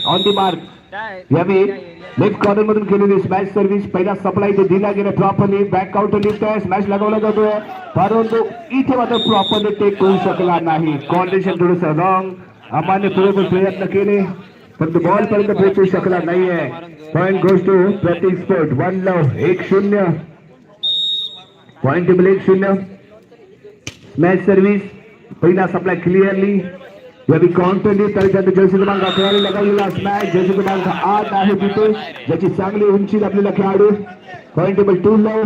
On the mark यावी left corner मधून केलेली स्मॅश सर्व्हिस पहिला सप्लाय तो दिला गेला प्रॉपरली बॅक काउंटर लिहितोय स्मॅश लगावला जातोय परंतु इथे मात्र प्रॉपरली टेक होऊ शकला नाही कॉन्डिशन थोडस रॉंग अमाने पुरेपूर प्रयत्न केले परंतु बॉल पर्यंत पोहोचू शकला नाहीये point goes to Pratik sport 1 love 1-0 point table 1-0 smash service पहिला सप्लाय क्लिअरली यावी काउंटरली त्यानंतर जर्सी क्रमांक 11 लगावलेला स्मॅश जर्सी क्रमांक 8 आहे तिथे ज्याची चांगली उंची आपल्याला खेळाडू पॉइंट टेबल 2 लव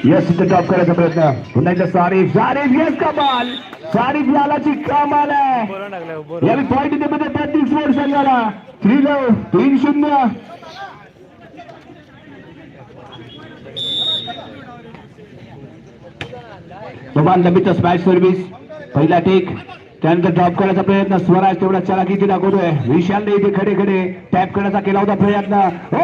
यस इथे टॉप करायचा प्रयत्न पुन्हा एकदा सारिफ यस कमाल सारिफ लालाची कमाल आहे यावी पॉइंट इथे मध्ये प्रतीक स्पोर्ट संघाला 3 लव 3-0 दोबान लंबीचा स्मॅश सर्व्हिस पहिला टेक त्यानंतर ड्रॉप करायचा प्रयत्न स्वराज तेवढा चलाखीची दाखवतोय विशालने इथे खडे खडे टॅप करण्याचा केला होता प्रयत्न हो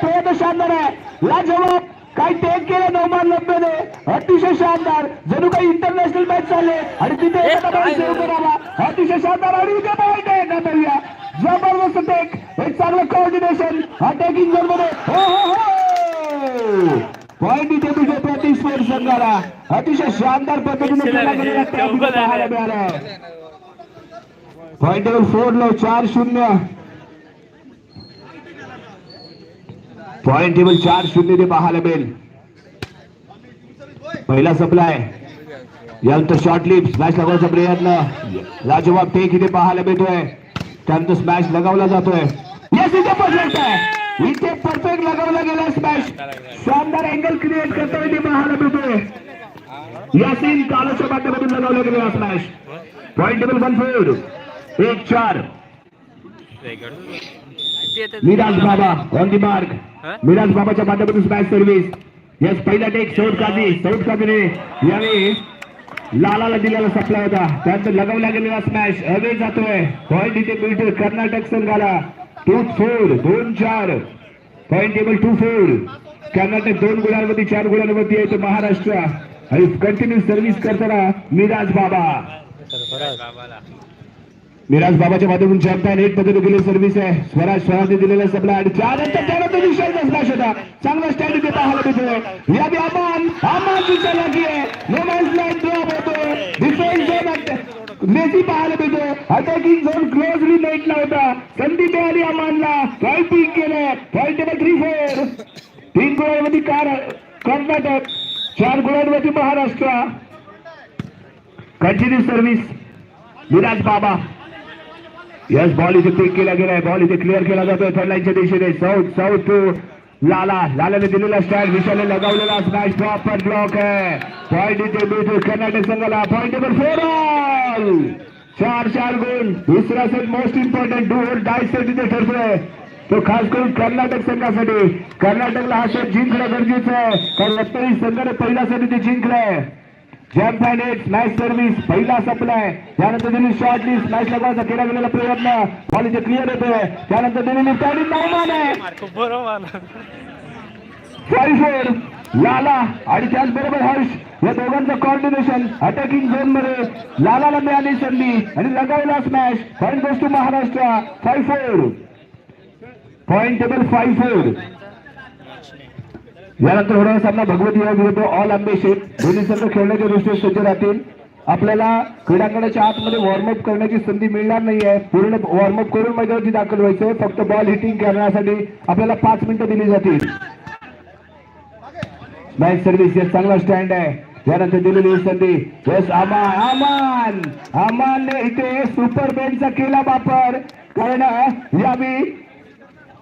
प्रयत्न शानदार आहे लाजवाब काही टेक केलं नोमान लंबेने अतिशय शानदार जणू काही इंटरनॅशनल मॅच चालले आणि तिथे सेव्ह करावा अतिशय शानदार आणि इथे पॉइंट आहे नातरिया जबरदस्त टेक एक चांगलं कोऑर्डिनेशन अटॅकिंग झोन मध्ये हो पॉइंट इथे तुझे प्रतीक स्पोर्ट संघाला अतिशय शानदार पद्धतीने केला गेलेला पाहायला मिळाला पॉइंट टेबल 4 लव 4-0 पॉइंट टेबल 4-0 ते पाहायला मिळेल पहिला सप्लाय यानंतर शॉर्ट लिप स्मॅश लगावण्याचा प्रयत्न लाजवाब टेक इथे पाहायला मिळतोय त्यानंतर स्मॅश लगावला जातोय यस इथे परफेक्ट आहे इथे परफेक्ट लगावला गेला स्मॅश शानदार अँगल क्रिएट करतोय ते पाहायला मिळतोय यासीन कालाच्या माध्यमातून लगावला गेलेला स्मॅश पॉइंट टेबल 1-4 1-4 मिराज बाबा ऑन दी मार्क मिराज बाबाच्या माध्यमातून स्मॅश सर्व्हिस यस पहिला टेक सौद काझीने यावेळी लालाला दिलेला सप्लाय होता त्यानंतर लगावला गेलेला स्मॅश अवे जातोय पॉइंट इथे मिळतोय कर्नाटक संघाला 2-4 2-4 पॉइंट टेबल 2-4 कर्नाटक 2 गुणांवरती 4 गुणांवरती आहे महाराष्ट्र आणि कंटिन्यू सर्व्हिस करताना मिराज बाबाच्या माध्यमातून चॅम्पियन 8 पद्धतीने गेली सर्व्हिस आहे स्वराजने दिलेला सप्लाय आणि त्यानंतर विशालचा स्मॅश होता चांगला स्टँड इथे पाहायला मिळतोय यावी अमानची चलाकी आहे नो मॅन्स लँड ड्रॉप होतोय डिफेन्स झोन मेसी पाहायला मिळतोय अटॅकिंग झोन क्लोजली नेटला होता संधी मिळाली अमानला ड्राइव्ह केलं पॉइंट टेबल 3-4 3 गुणांवरती कर्नाटक 4 गुणांवरती Maharashtra continue service Miraj Baba yes ball इथे टेक केला गेलाय बॉल इथे क्लिअर केला जातोय थर्ड लाईनच्या दिशेने साऊथ टू लालाने दिलेला स्टँड विशालने लगावलेला स्मॅश प्रॉपर ब्लॉक आहे पॉइंट इथे मिळतो कर्नाटक संघाला पॉइंट टेबल 4 ऑल 4 गुण दुसरा सेट मोस्ट इम्पॉर्टंट डू और डाय सेट इथे ठरतोय तो खास करून कर्नाटक संघासाठी कर्नाटकला हा सेट जिंकणं गरजेचं आहे कारण रत्नागिरी संघाने पहिला सेट इथे जिंकलाय jump and hit smash service पहिला सप्लाय त्यानंतर दिलेली शॉर्ट लिस्ट स्मॅश लगावण्याचा केला गेलेला प्रयत्न बॉल इथे क्लिअर होतोय त्यानंतर दिलेली टॅडी नौमान आहे 5-4 लाला आणि त्याचबरोबर हर्ष या दोघांचं कॉर्डिनेशन अटॅकिंग झोन मध्ये लालाला मिळाली संधी आणि लगावला smash point goes to Maharashtra 5-4 point table 5-4 यानंतर होणारा सामना भगवती विरुद्ध ऑल आंबेशेत दोन्ही संघ खेळण्याच्या दृष्टीने सज्ज राहतील आपल्याला क्रीडांगणाच्या आतमध्ये वॉर्मअप करण्याची संधी मिळणार नाहीये पूर्ण वॉर्मअप करून मैदानावरती दाखल व्हायचंय फक्त बॉल हिटिंग करण्यासाठी आपल्याला 5 मिनिटं दिली जातील मॅच सर्व्हिस हे चांगला स्टँड आहे त्यानंतर दिलेली संधी यस अमानने इथे सुपर बेनचा केला वापर कारण यावेळी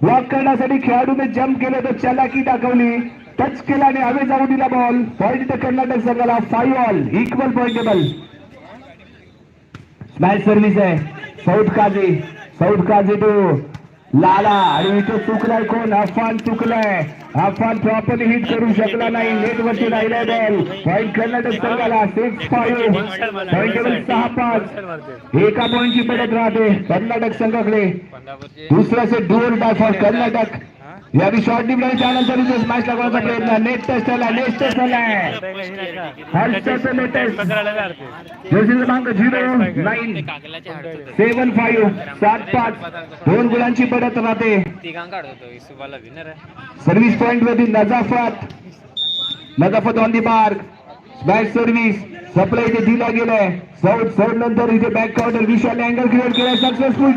ब्लॉक करण्यासाठी खेळाडूने जम्प केलं तर चलाकी दाखवली टच केला आणि हवे जाऊ दिला बॉल पॉइंट इथे कर्नाटक संघाला 5 all equal point table smash service आहे साऊथ काझी टू लाला आणि इथे चुकलाय कोण अफान चुकलाय अफान प्रॉपरली हिट करू शकला नाही नेट वरती राहिलाय बॉल पॉइंट कर्नाटक संघाला 6-5 पॉइंट टेबल 6-5 एका पॉइंटची पडत राहते कर्नाटक संघाकडे दुसरा सेट डू और डाय फॉर कर्नाटक यावी शॉर्ट डिप आणि त्यानंतर इथे स्मॅश लागवण्याचा प्रयत्न. नेट टेस्ट झाला, नेट टेस्ट झालाय. हर्षचं नेट टेस्ट. जर्सी क्रमांक 0975 7-5 2 गुणांची पडत राहते. सर्व्हिस पॉइंट वरती Najafat on the mark. Smash service supply इथे दिला गेलाय. साऊथ नंतर इथे back counter. Vishal angle create केलाय. सक्सेसफुल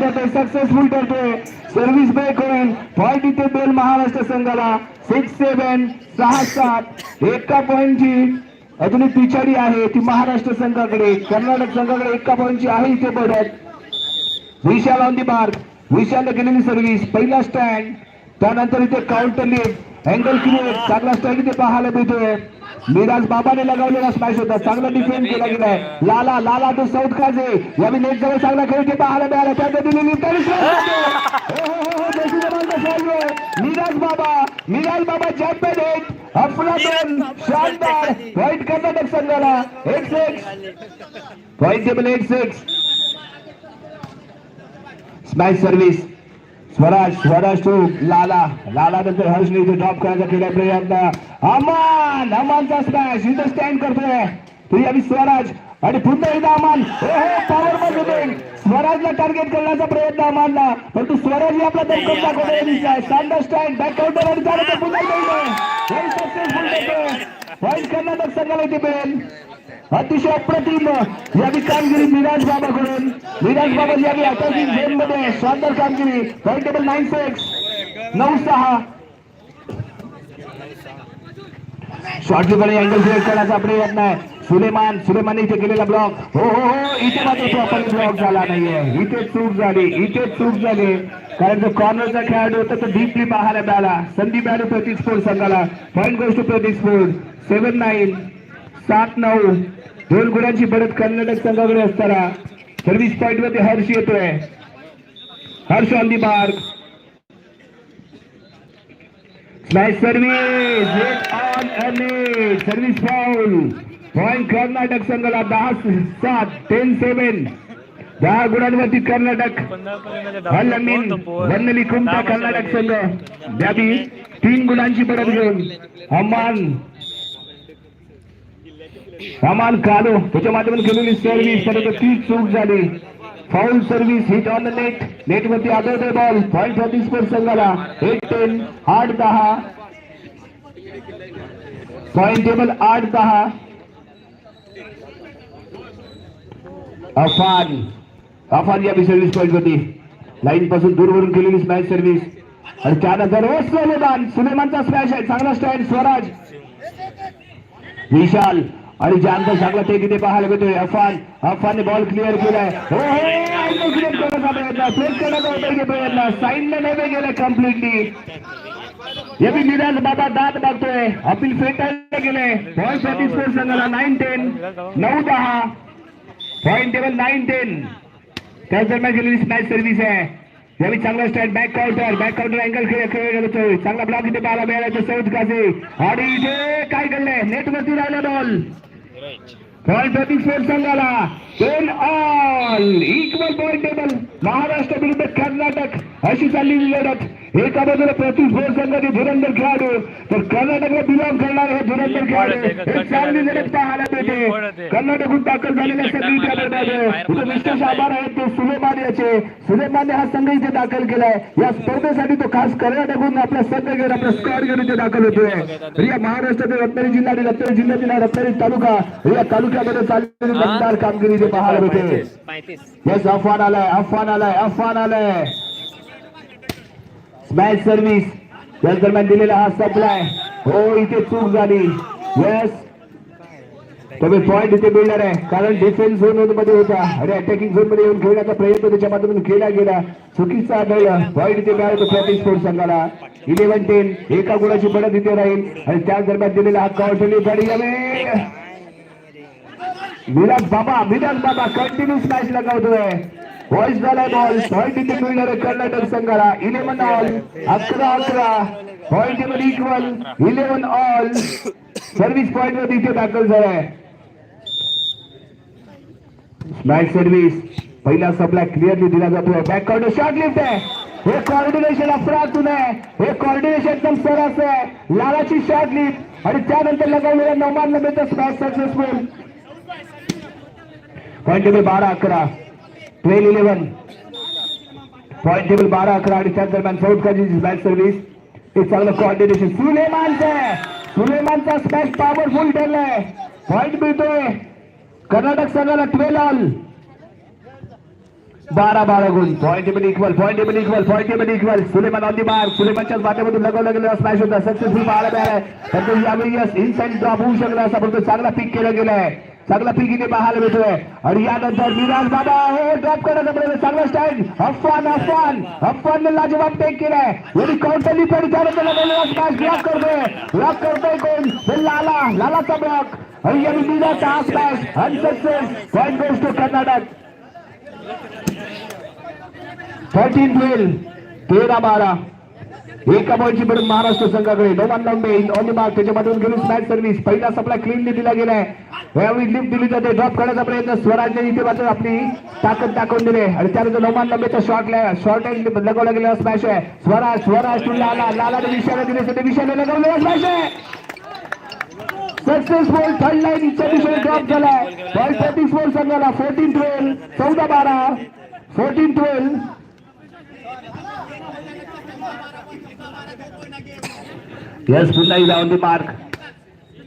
ठरतोय. सर्व्हिस ब्रेक होईल. पॉइंट इथे बेल महाराष्ट्र संघाला. 6-7 6-7 एका पॉइंटची अजूनही पिछाडी आहे ती महाराष्ट्र संघाकडे. कर्नाटक संघाकडे एका पॉइंटची आहे इथे पडत. विशाल ऑन दी मार्क. विशालने केलेली सर्व्हिस पहिला स्टँड. त्यानंतर इथे काउंटर लिफ्ट अँगल क्रिएट. चांगला स्टँड इथे पाहायला मिळतोय. मिराज बाबाने लगावलेला स्मॅश होता. चांगला डिफेंड केला गेलाय. लाला तो साऊथ काजे यावी नेट जवळ चांगला खेळ इथे पाहायला मिळाला. त्या दिलेली मिराज बाबा चॅम्पियन हिट. अफलातून शानदार पॉइंट कर्नाटक संघाला. 8-6 point table 8-6. Smash service Swaraj to Lala नंतर हर्षने इथे ड्रॉप करायचा केला प्रयत्न. अमानचा स्मॅश इथे स्टँड करतोय. तरी यावी स्वराज आणि पुन्हा एकदा अमान. पॉवर मध्ये स्वराजला टार्गेट करण्याचा प्रयत्न अमानला, परंतु स्वराज आपला दमकम दाखवतोय. शानदार स्टँड बॅक काउंटर आणि त्यानंतर पुन्हा सक्सेसफुल पॉइंट कर्नाटक संघाला इथे मिळेल. अतिशय अप्रतिम यावी कामगिरी मिराज बाबाकडून. मिराज बाबा यावी अटॅकिंग झोन मध्ये शानदार कामगिरी. Point table 9-6 9-6. शॉर्ट लिपणे अँगल क्रिएट करण्याचा प्रयत्न आहे. सुलेमान इथे केलेला ब्लॉक. हो इथे मात्र प्रॉपर ब्लॉक झाला नाहीये. इथे चूक झाली कारण जो कॉर्नरचा खेळाडू होता तो डीपली पाहायला मिळाला. संदीप यादव प्रतीक स्पोर्ट संघाला. पॉइंट गोष्ट प्रतीक स्पोर्ट. 7-9 7-9 2 गुणांची बढ़त कर्नाटक संघाकडे असताना सर्व्हिस पॉइंट मध्ये हर्ष येतोय. Harsh on the mark. Smash service service foul. Point Karnataka संघाला. 10-7 10-7 10 गुणांवरती कर्नाटक. अमीन बन्नली कुमटा कर्नाटक संघ द्यावी 3 गुणांची बढ़त घेऊन. अमान कालो त्याच्या माध्यमातून केलेली सर्व्हिस परंतु ती चूक झाली. Foul service hit on the net वरती आदळतोय बॉल. पॉइंट प्रतीक स्पोर्ट संघाला. 8-10 8-10 पॉइंट टेबल 8-10. अफान या सर्व्हिस पॉइंट वरती लाईन पासून दूरवरून केलेली स्मॅश सर्व्हिस आणि त्यानंतर सुलेमानचा स्मॅश आहे. चांगला स्टँड स्वराज विशाल आणि जानकर चांगला ते तिथे पाहायला मिळतोय. अफानने बॉल क्लिअर केलाय. क्लिअर करण्याचा प्रयत्न साईनला नाही गेलाय कम्प्लिटली. यावी मिराज बाबा दात बघतोय. अपील फेटायला गेले. पॉइंट प्रतीक स्पोर्ट संघाला. 9-10 9-10 पॉइंट टेबल 9-10. त्याच दरम्यान गेलेली स्मॅश सर्व्हिस आहे. यावी चांगला स्टँड बॅक काउंटर अँगल खेळ चांगला ब्लॉक इथे पाहायला मिळाला. साऊथ कासे आणि इथे काय घडलंय नेटवरती राहिला बॉल. पॉइंट प्रतीक स्पोर्ट संघाला. 10-all equal point table. Maharashtra विरुद्ध कर्नाटक अशी चाललेली लढत. एका बाजूला प्रतीक स्पोर्ट संघाचे धुरंधर खेळाडू तर कर्नाटकला बिलॉंग करणारे हे धुरंधर खेळाडू. एक चांगली लढत पाहायला मिळते. कर्नाटकहून दाखल झालेल्या सगळी विशेष आभार आहेत ते सुलेमानने हा संघ इथे दाखल केलाय. या स्पर्धेसाठी तो खास कर्नाटकहून आपला संघ घेऊन आपला स्क्वॉड घेऊन इथे दाखल होतोय. या महाराष्ट्रातील रत्नागिरी जिल्हा आणि रत्नागिरी जिल्ह्यातील रत्नागिरी तालुका या तालुक्यामध्ये चाललेली दमदार कामगिरी इथे पाहायला मिळते. यस अफवान आलाय. स्मॅश सर्व्हिस या दरम्यान दिलेला हा सप्लाय. हो इथे चूक झाली. यस तरी पॉइंट इथे मिळणार आहे कारण डिफेन्स झोन मध्ये होता आणि अटॅकिंग झोन मध्ये येऊन खेळण्याचा प्रयत्न त्याच्या माध्यमातून केला गेला. चुकीचा आढळला. पॉइंट इथे मिळाला प्रतीक स्पोर्ट संघाला. 11-10 एका गुणाची बढ़त इथे राहील आणि त्याच दरम्यान दिलेला हा कौशल्य गाडी मिराज बाबा कंटिन्यू स्मॅश लगावतोय. वॉइस झालाय बॉल. पॉइंट इथे मिळणार आहे कर्नाटक संघाला. 11-all 11-11 point table equal 11-all. Service point वर इथे दाखल झालाय. स्मॅश सर्व्हिस पहिला सप्लाय क्लिअरली दिला जातोय. बॅक काउंटर शॉट लिफ्ट आहे. हे कॉर्डिनेशन अफरातून आहे, हे कॉर्डिनेशन एकदम सरस आहे. लालाची शॉट लीड आणि त्यानंतर लगावलेला 9 नंबरचा smash successful. Point table 12-11, 12-11. Point table 12-11 आणि त्या दरम्यान सौदकाची बॅक सर्व्हिस. एक चांगलं कॉर्डिनेशन सुलेमानचा स्मॅश पॉवरफुल ठरलाय. पॉईंट मिळतोय कर्नाटक संघाला 12 ऑल. 12 गुण. Point table equal. Suleman on the mark. सुलेमानच्याच माध्यमातून लगावला गेलेला स्मॅश होता. सक्सेसफुल पाहायला मिळालाय. परंतु यावेळी इनसाइड ड्रॉप होऊ शकला असा परंतु चांगला पिक केला गेलाय. चांगला पिक इथे पाहायला मिळतोय. आणि यानंतर मिराज बाबा हे ड्रॉप करण्याचा प्रयत्न. चांगला स्टँड. अफवानने लाजवाब टेक केलाय. आणि काउंटरली पण त्यानंतर लगावलेला स्मॅश ब्लॉक करतोय कोण? लालाचा ब्लॉक. आणि यावेळी मिराजचा हा smash unsuccess. Point goes to Karnataka. 13-12, 13-12. एका बॉलची पडून महाराष्ट्र संघाकडे. Noman Lambe on the mark. त्याच्यामधून गेली स्मॅश सर्व्हिस. पहिला सप्लाय क्लीनली दिला गेलाय. यावेळी लिफ्ट दिली जाते. ड्रॉप करण्याचा प्रयत्न. स्वराजने इथे मात्र आपली ताकद दाखवून दिली आणि त्यानंतर नोमान लांबेचा शॉर्ट हँड लगावला गेलेला स्मॅश आहे. स्वराज टू लालाने विषयाला दिले. विषयाने लगावलेला स्मॅश आहे. सक्सेसफुल. थर्ड लाईनच्या दिशेने ड्रॉप झालाय. बॉल 34 संघाला. 14-12, 14-12, 14-12. यस पुन्हा एकदा ऑन द मार्क.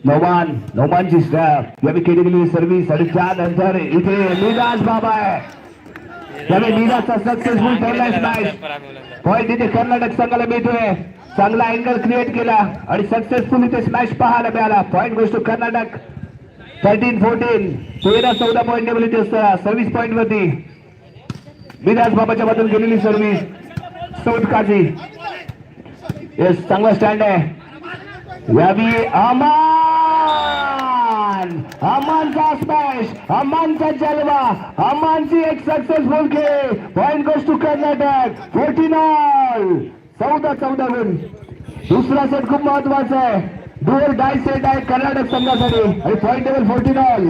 नोमानची यावेळी केली गेलेली सर्व्हिस आणि त्यानंतर इथे मिराज बाबा आहे. त्यावेळी मिराजचा सक्सेसफुल ठरलाय स्मॅश. पॉईंट इथे कर्नाटक संघाला मिळतोय. चांगला अँगल क्रिएट केला आणि सक्सेसफुल इथे स्मॅश पाहायला मिळाला. पॉईंट गोष्ट कर्नाटक. 13-14, 13-14 पॉईंट टेबल इथे सर्व्हिस पॉईंट वरती. मिराज बाबाच्या मधून गेलेली सर्व्हिस. सौदकाची येस चांगला स्टँड आहे. यावी अमानचा स्मॅश. अमानचा जलवा. अमानची एक सक्सेसफुल खेळ. Point goes to Karnataka. 14 all. 14 गुण. दुसरा सेट खूप महत्वाचा आहे. डुअल डाय सेट आहे कर्नाटक संघासाठी आणि पॉईंट टेबल 14 ऑल.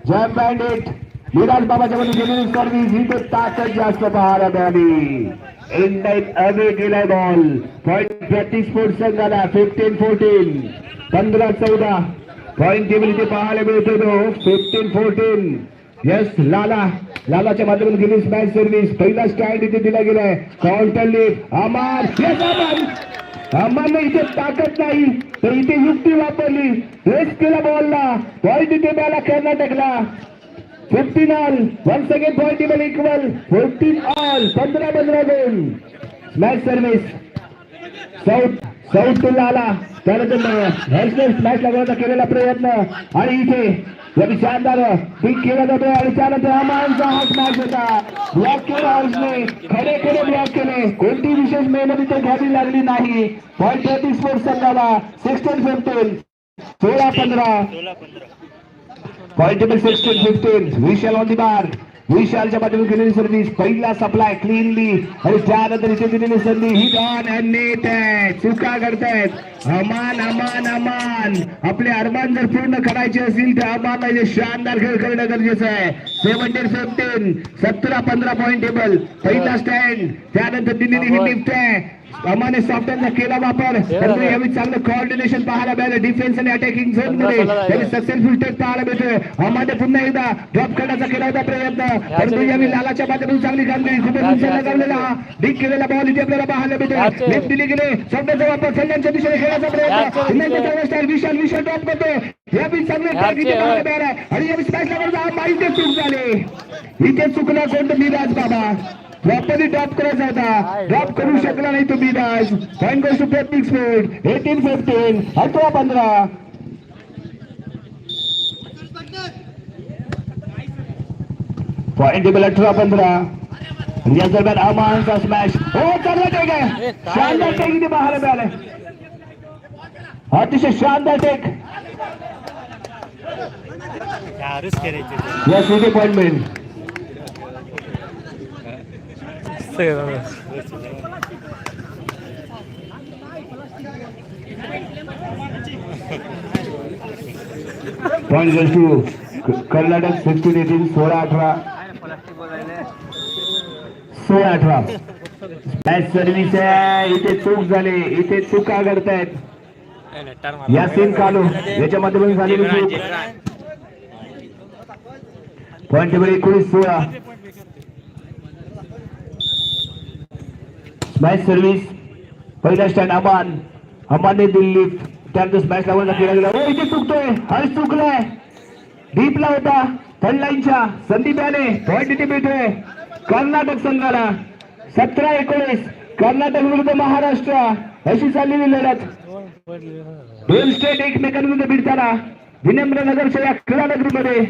जॅम बँडेट मिराज बाबाच्या मध्ये गेलेली सर्व्हिस. ही तर ताकद जास्त पाहायला मिळाली. इंडाईट अवे गेलाय बॉल. पॉईंट प्रति स्पोर्ट संघाला. 15-14, 15-14. पॉईंट टेबल इथे पाहायला मिळतो तो. 15-14. यस लालाच्या माध्यमातून गेली स्मॅश सर्व्हिस. पहिला स्टँड इथे दिला गेलाय. Counter lift. अमान इथे ताकद नाही तर इथे युक्ती वापरली. रेस केला बॉलला. पॉईंट इथे मिळाला कर्नाटकला. 15 all. Once again point table equal. 14 all. 15-15 गुण. Smash service. South to Lala. त्यानंतर हर्षने स्मॅश लागण्याचा केलेला प्रयत्न आणि इथे यावी शानदार पिक केला जातोय आणि त्यानंतर अमानचा हा स्मॅश होता. ब्लॉक केला हर्षने. खडे ब्लॉक केले. कोणती विशेष मेहनत इथे घ्यावी लागली नाही. पॉईंट 30 स्पोर्ट्स संघाला. 16-15, 16-15. Point table 16-15. Vishal on the mark. विशालच्या माध्यमातून केलेली सर्व्हिस. पहिला सप्लाय क्लीनली आणि त्यानंतर इथे दिलेली संधी. हिट ऑन अँड नेट आहे. चुका करतायत अमान. आपले अरमान जर पूर्ण करायचे असतील तर अमानला शानदार खेळ करणं गरजेचं आहे. 17-15, 17-15 पॉईंट टेबल. पहिला स्टँड. त्यानंतर दिलेली ही लिफ्ट आहे. अमाने सॉफ्टवेअरचा केला वापर. परंतु यावेळी चांगलं कॉर्डिनेशन पाहायला मिळालं. डिफेन्स आणि अटॅकिंग झोन मध्ये त्यावेळी सक्सेसफुल टेक पाहायला मिळतोय. अमाने पुन्हा एकदा ड्रॉप करण्याचा केला होता प्रयत्न. परंतु यावेळी लालाच्या माध्यमातून चांगली कामगिरी. खूपच उंच लगावलेला हा डिक केलेला बॉल इथे आपल्याला पाहायला मिळतोय. लेफ्ट दिली गेले. सॉफ्टवेअरचा वापर सल्ल्यांच्या दिशेने खेळायचा प्रयत्न. विशाल ड्रॉप करतोय. यावेळी चांगले टॅग इथे पाहायला मिळाला आणि यावेळी स्मॅश लागला. इथे चूक झाली. इथे चुकला कोणतं मिराज बाबा. प्रॉपरली ड्रॉप करायचा होता. ड्रॉप करू शकला नाही तो मिराज. पॉईंट गोज टू प्रत्येक स्पीड. 18-15, 18-15. Point table 18-15. या दरम्यान अमानचा स्मॅश. हो चांगला टेक आहे. शानदार टेक इथे पाहायला मिळालाय. अतिशय शानदार टेक. या सीधे पॉईंट मिळेल. Point goes to Karnataka. 16-18, 16-18, 16-18. Service आहे, इथे चूक झाली, इथे चुका घडतायत यासीन कालू याच्या माध्यमातून झालेली चूक. Point table 19-16. स्मॅश सर्व्हिस पहिला स्टँड अमानने दिल्ली त्यानंतर स्मॅश लावून केला गेला. इथे चुकतोय, हर्ष चुकलाय, डीपला होता थर्ड लाईनच्या संदीप याने पॉइंट इथे मिळतोय कर्नाटक संघाला. 17-19 कर्नाटक विरुद्ध महाराष्ट्र अशी चाललेली लढत. दोन स्टेट एकमेकांविरुद्ध भिडताना विनम्र नगरच्या या क्रीडा नगरीमध्ये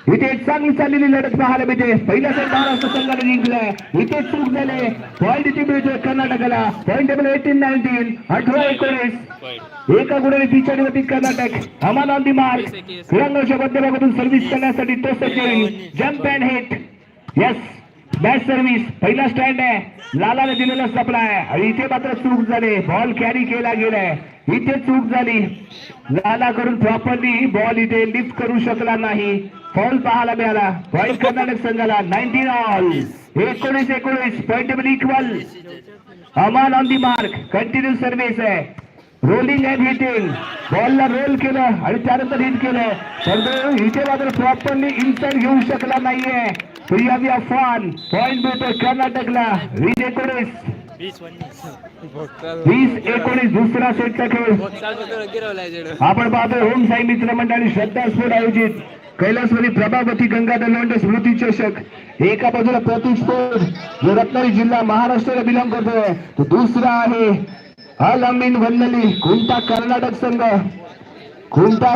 इथे एक चांगली चाललेली लढत पाहायला मिळते. पहिला सेट महाराष्ट्र संघाने जिंकलाय, इथे चूक झाले, पॉइंट इथे मिळतोय कर्नाटकाला. Point table 18-19, 18-19. एका गुणाने पिछाडीवरती कर्नाटक. अमान ऑन दी मार्क, क्रीडांगणाच्या मध्यभागातून सर्व्हिस करण्यासाठी तो सज्ज होईल. Jump and hit. Yes, bat service पहिला स्टँड आहे, लालाने दिलेला सप्लाय आणि इथे मात्र चूक झाली, बॉल कॅरी केला गेलाय, इथे चूक झाली. लाला करून प्रॉपरली बॉल इथे लिफ्ट करू शकला नाही, फॉल पाहायला मिळाला. पॉइंट कर्नाटक संघाला. 19 all. 19-19. Point table equal. Aman on the mark, continue service आहे, रोलिंग अँड हिटिंग. बॉलला रोल केलं आणि त्यानंतर हिट केलं, पण इथे मात्र प्रॉपरली इन्साइड घेऊ शकला नाहीये. प्रियावी अफवान. पॉइंट मिळतोय कर्नाटकला. 20-19. 20-19 दुसरा सेटचा खेळ आपण पाहतोय. होम साई मित्र मंडळी श्रद्धा स्पोर्ट आयोजित कैलासवाडी प्रभावती गंगाधर लोंढे स्मृती चषक. एका बाजूला प्रतीक स्पोर्ट जो रत्नागिरी जिल्हा महाराष्ट्राला बिलॉंग करतोय, तो दुसरा आहे अल अमीन वन्नली कुमटा कर्नाटक संघ. कुमटा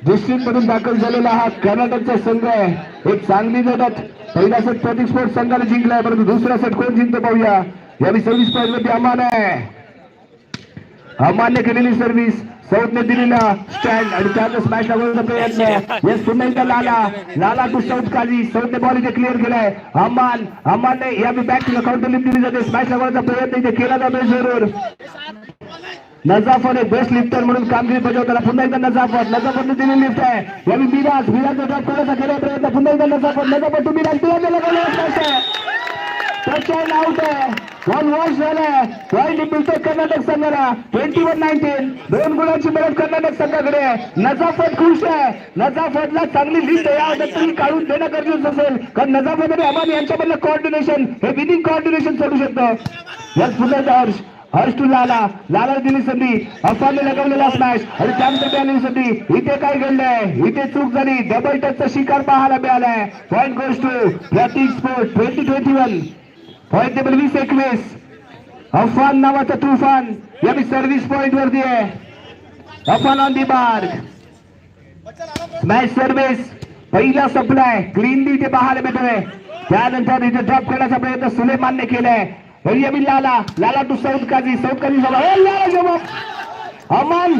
डिस्ट्रिक्ट मधून दाखल झालेला हा कर्नाटकचा संघ आहे. एक चांगली लढत. पहिला सेट प्रतीक स्पोर्ट संघाने जिंकलाय, परंतु दुसरा सेट कोण जिंकतो पाहूया. यावेळी सर्व्हिस पॉइंट मध्ये अमान आहे. अमानने केलेली सर्व्हिस, साऊथने दिलेला स्टँड आणि त्याचा स्मॅश लागण्याचा प्रयत्न. यस, पुन्हा एकदा लाला टू साऊथ काजी. साऊथने बॉल इथे क्लिअर केलाय. अमानने या बॅक काउंटर लिफ्ट दिली जाते, स्मॅश लागण्याचा प्रयत्न इथे केला जातोय जरूर. नजाफत बेस्ट लिफ्टर म्हणून कामगिरी बजावताना पुन्हा एकदा नजाफतने दिलेली लिफ्ट आहे. यावेळी मिराजचा ड्रॉप करण्याचा केला प्रयत्न. पुन्हा एकदा नजाफत टू मिराज आउट आहे. वन वॉश झालाय. पॉइंट मिळतोय कर्नाटक संघाला. 21-19. 2 गुणांची मिळत कर्नाटक संघाकडे. नजाफत खुश आहे. नजाफतला चांगली लिफ्ट याबद्दल काढून देणं गरजेचं असेल, कारण नजाफत आणि अमान यांच्यामधलं कॉर्डिनेशन हे विनिंग कॉर्डिनेशन सोडू शकतं. याच पुन्हा हर्ष टू लाला दिली संधी. अफवानने लगावलेला स्मॅश आणि त्यानंतर आलेली संधी. इथे काय घडलंय, इथे चूक झाली, डबल टचचा शिकार पाहायला मिळालाय. Point goes to Pratik sport. 20-21. Point table 20-21. Afwan नावाचा तुफान यावेळी सर्व्हिस पॉइंट वरती आहे. Afwan on the mark. Smash service पहिला सप्लाय क्लीनली इथे पाहायला मिळतोय. त्यानंतर इथे ड्रॉप करण्याचा प्रयत्न सुलेमानने केलाय. लाला टू साऊथ काजी. अमान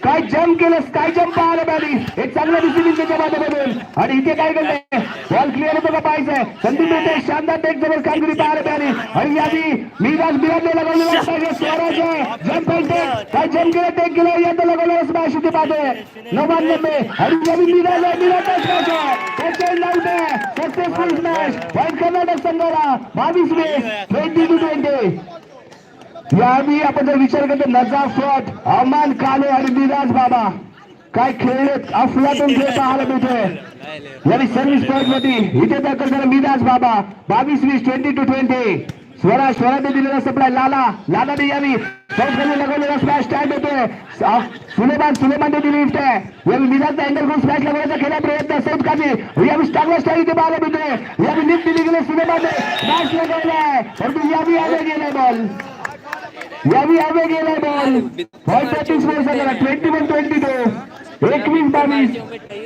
काय जम्प केलं, काय जम्प पाहायला मिळाली. एक चांगलं रिसिव्हिंग त्याच्या माध्यमातून. आणि इथे काय घडलंय, बॉल क्लिअर होतो का पाहायचंय. संधी मिळते, शानदार टेक जवळ कामगिरी पाहायला मिळाली. आणि यादी मिराजने लगावलेला स्वराज जम्प टेक. काय जम्प केलं, टेक केलं, यात लगावलेला स्मॅश इथे पाहतोय. 99. आणि यादी मिराजचा स्मॅश आहे. Successful smash. पॉइंट कर्नाटक संघाला. 22-20. 20-20. यावेळी आपण जर विचार करतो, नजाफत, अमान काले आणि मिराज बाबा काय खेळलेत, अफलातून खेळ पाहायला मिळतोय. यावेळी सर्व्हिस पॉइंट मध्ये इथे दाखल झाला मिराज बाबा. 22-20. 20-20. स्वराने दिलेला सप्लाय लालाने यावी साऊथने लगवलेला स्मॅश स्टँड होतोय. सुलेमानने दिली लिफ्ट आहे. यावेळी मिराजचा अँगल करून स्मॅश लगवण्याचा केला प्रयत्न साऊथ काजी. यावेळी चांगला स्टँड इथे पाहायला मिळतोय. यावेळी लिफ्ट दिली गेली, सुलेमानने स्मॅश लगवलाय, परंतु यावेळी आवे गेलाय बॉल. यावी आवे गेलाय बॉल. पॉइंट प्रतीक स्पोर्ट संघाला. 21-22. 21-22.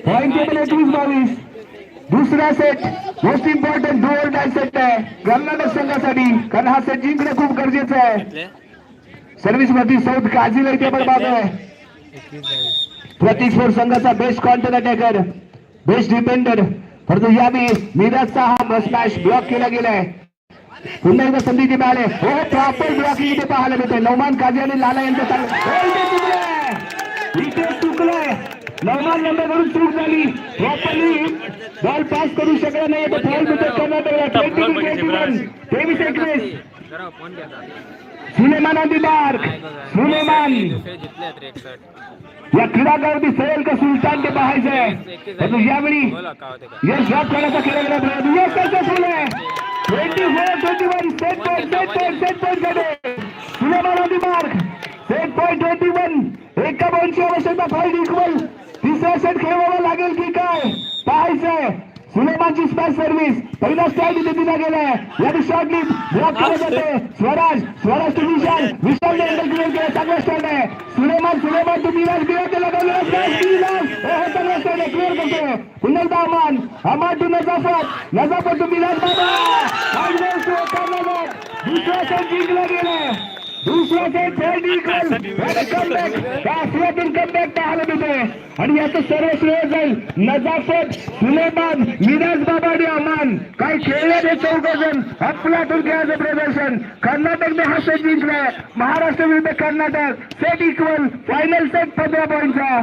Point table 21-22. दुसरा set most important do or die set आहे कर्नाटक संघासाठी, कारण हा सेट जिंकणं खूप गरजेचं आहे. सर्व्हिस मध्ये साऊथ काजीला इथे पण पाहतोय. प्रतीक स्पोर्ट संघाचा best counter attacker, best defender, परंतु यावेळी मिराजचा हा स्मॅश ब्लॉक केला गेलाय. पुन्हा एकदा संधी इथे मिळाले. हो, प्रॉपर ब्लॉकिंग इथे पाहायला मिळते. नौमान काजी आणि लाला यांचं इथे चुकलंय. नौमान नंबरवरून चूक झाली, प्रॉपरली बॉल पास करू शकला नाही. तर फॉल मिळतो कर्नाटकला. 20-21. 23-21. Suleman on the mark. Suleman या क्रीडागावरती सैल का सुलतान के पाहायचंय. परंतु यावेळी यश ड्रॉप करण्याचा केला गेला प्रयत्न. यश सक्सेसफुल आहे. 24-21 सेट पॉइंट कडे Suleman on the mark. Set point 21. एका बॉलची आवश्यकता 5 इक्वल. तिसरा सेट खेळवावा लागेल की काय पाहायचंय. सुलेमानची स्मॅश सर्व्हिस पहिला स्ट्राईक इथे दिला गेलाय. या शॉटली ब्लॉक केला जाते. स्वराज टू विशालने एंगल क्लिअर केला. चांगला स्टँड आहे. सुलेमान टू मिराज लगावलेला स्मॅश. चांगला स्टँड आहे. क्लिअर करतोय पुन्हा एकदा अमान टू नजाफत टू मिराज बाबा. दुसरा सेट जिंकला गेलाय. दुसरा सेट थर्ड इक्वल. कमबॅक पाहायला मिळतोय आणि याचं सर्व श्रेय जाईल नजाफत, सुलेमान, मिराज बाबा आणि अमान. काय खेळले ते 14 जण अफलातून खेळाचं प्रदर्शन. कर्नाटकने हा सेट जिंकलाय. महाराष्ट्र विरुद्ध Karnataka. Set equal. Final set 15 पॉईंटचा.